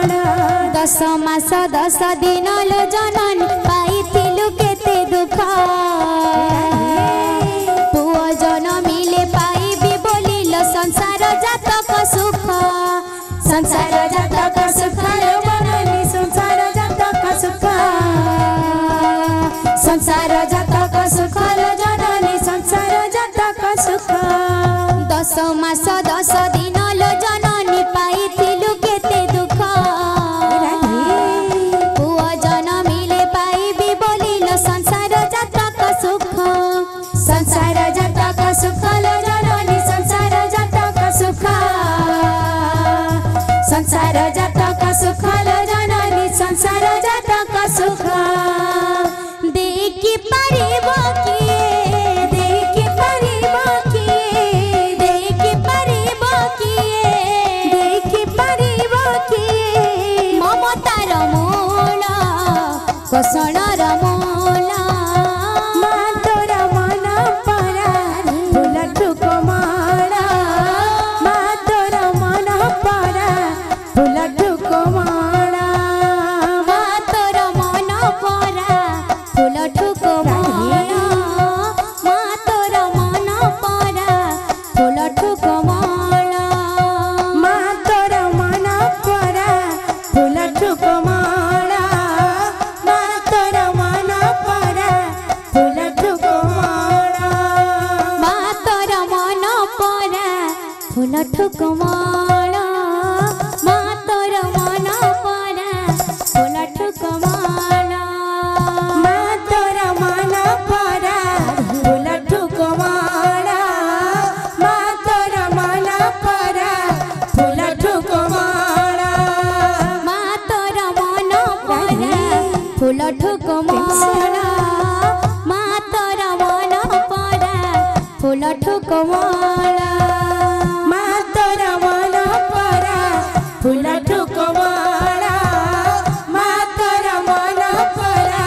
दस मास 10 दिन लो जननी पाइथिलु केते दुख पुओ जनमिले पाइबी बोलिलो संसार जातक सुख संसार जातक सुख जननी संसार जातक सुख संसार जातक सुख जननी संसार जातक सुख 10 मास 10 दिन लो जननी पाइथिलु केते दुख पुओ जनमिले पाइबी बोलिलो संसार जातक सुख संसार जातक सुख जननी संसार जातक सुख संसार जातक सुख जननी संसार जातक सुख देखि परिबो किए देखि परिबो किए देखि परिबो किए देखि परिबो किए ममतार मूल कोसणर मूल मा तोर मन परा फूल ठुकमाला मा तोर मन परा फूल ठुकमाला मा तोर मन परा फूल ठुकमाला मा तोर मन परा फूल ठुकमाला मा तोर मन परा फूल ठुकमाला मा तोर मन परा फूल ठुकमाला मा तोर मन परा फूल ठुकमाला मा तोर मन परा फूल ठुकमाला मा तोर मन परा फूल ठुकमाला मा तोर मन परा फूल ठुकमाला मा तोर मन परा फूल ठुकमाला मा तोर मन परा फूल ठुकमाला मा तोर मन परा फूल ठुकमाला मा तोर मन परा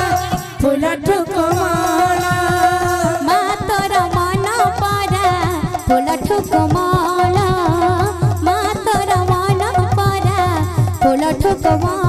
फूल ठुकमाला मा तोर मन परा फूल ठुकमाला मा तोर मन परा फूल ठुकमाला।